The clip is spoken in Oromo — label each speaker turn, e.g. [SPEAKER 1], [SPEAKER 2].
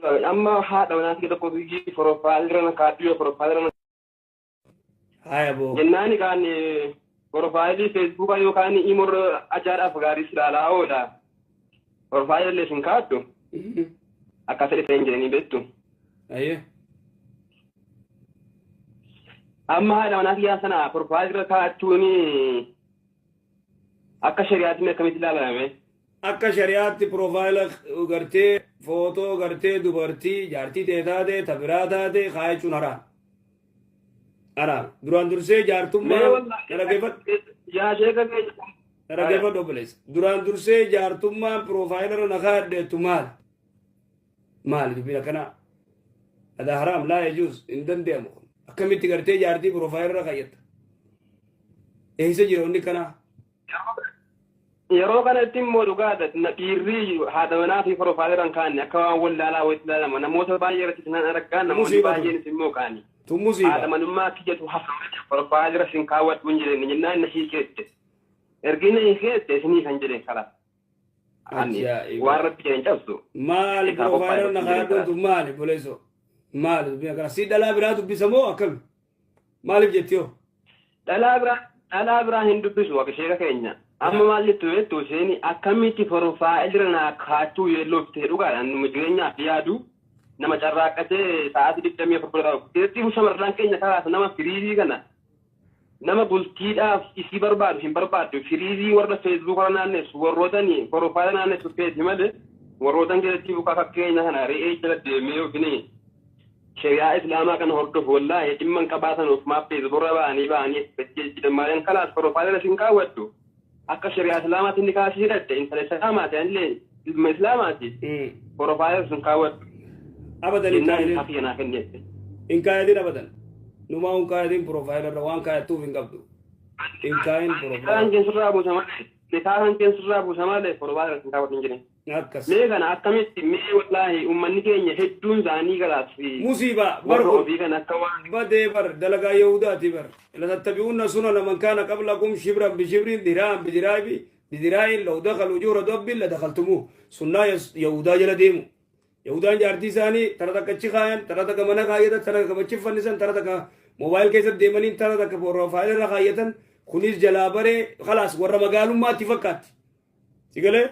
[SPEAKER 1] أما هذا وناس كده كوفيجي بروفايل رنا كاتيو بروفايل رنا
[SPEAKER 2] هاي أبو
[SPEAKER 1] جناني كان بروفايلي فيسبوك أيو كان إيمور أجار أفغاري سلالا أولا بروفايل اللي سنكاتو أكاسر تنجرني بيتو
[SPEAKER 2] أيه
[SPEAKER 1] أما هذا وناس يا سنا بروفايل رنا كاتوني أكا شريعتي में कमिटी ला रहा है
[SPEAKER 2] akka shari'aatti profaayila gartee footoo gartee dubartii jaartii teetaa ta'e tabiraa taate kaayachuun haraam duraan dursee jaartummaa
[SPEAKER 1] yaa sheeka
[SPEAKER 2] dhaggeeffadhu obboleessa duraan dursee jaartummaa profaayila na kaadheettu maal dubbiin akkanaa hada haraam laa yajuuz hin danda'amu akkamitti gartee jaartii profaayila kaayyata eessa jira wanni kanaa
[SPEAKER 1] yeroo kanatti immoo dhugaadha dhiirri haadha manaa fi profaayilii kaanni akka waan wallaalaa wayii ilaalama namoota baay'ee irratti nan argaa namoonni baay'eenis immoo kaani haadha manummaa kiyyatu hafamee profaayilii sin kaawwadhu hin jedheen jennaan na hiikeette ergina hiikeette isinii kan jedheen karaa waan irratti jedheen cabsu
[SPEAKER 2] maali profaayilii na kaadhatu maali boleeso maali dubbiin akkana si dhalaa biraa dubbisamoo akkami maaliif jettiyoo
[SPEAKER 1] dhalaa biraa hin dubbisu akka sheeka keenya amma maalli tuweetu seeni akkamitti profaayilii na kaachuu yeellooftee dhugaadhaan nu jireenyaaf yaadu nama carraaqqatee sa'aatii 24 keessatti shamarran keenya karaasa nama firiizii kana nama bultiidhaaf isii barbaadu hin barbaaddu firiizii warra feesbuuk warra naannessu warrootanii profaayilii naannessu feeti malee warrootan keessatti bukaa fakkeenya kana re'ee jala deemee yookiin shari'aa islaamaa kana hordofu wallaahi dhimma hin qabaatan ofumaaf feesbuurra ba'anii jedhamaaleen kalaas profaayilii sin kaawwadhu akka shari'aa islaamaatti inni kaasii hidhatte intala islaamaati anillee ilma islaamaati profaayilii sun kaawwadhu
[SPEAKER 2] abadan in kaayatin abadan numaa un kaayatin profaayilii irra waan kaayattuuf hin qabdu in kaayin profaayilii
[SPEAKER 1] nikaahan keensirraa buusa malee profaayilii sun kaawwatu hin jirin
[SPEAKER 2] akkas
[SPEAKER 1] mee kana akkamitti mee wallaahi ummanni keenya hedduun isaanii galaas
[SPEAKER 2] musiibaa
[SPEAKER 1] warra ofii kan akka waan
[SPEAKER 2] badee bar dalagaa yahudaati bar لتتبعون سنن من كان قبلكم شبرا بشبر ذراعا بذراع لو دخلوا جور دب لدخلتموه سنة يهودا جل ديمو يهودا جارتي ساني ترى تك تشخاين ترى تك منا خايدا ترى تك بتشوف فنسان ترى تك موبايل كيسر ديمانين ترى تك بروفايل رخايتن كنيس جلابره خلاص ورا مقالهم ما تفكات تقوله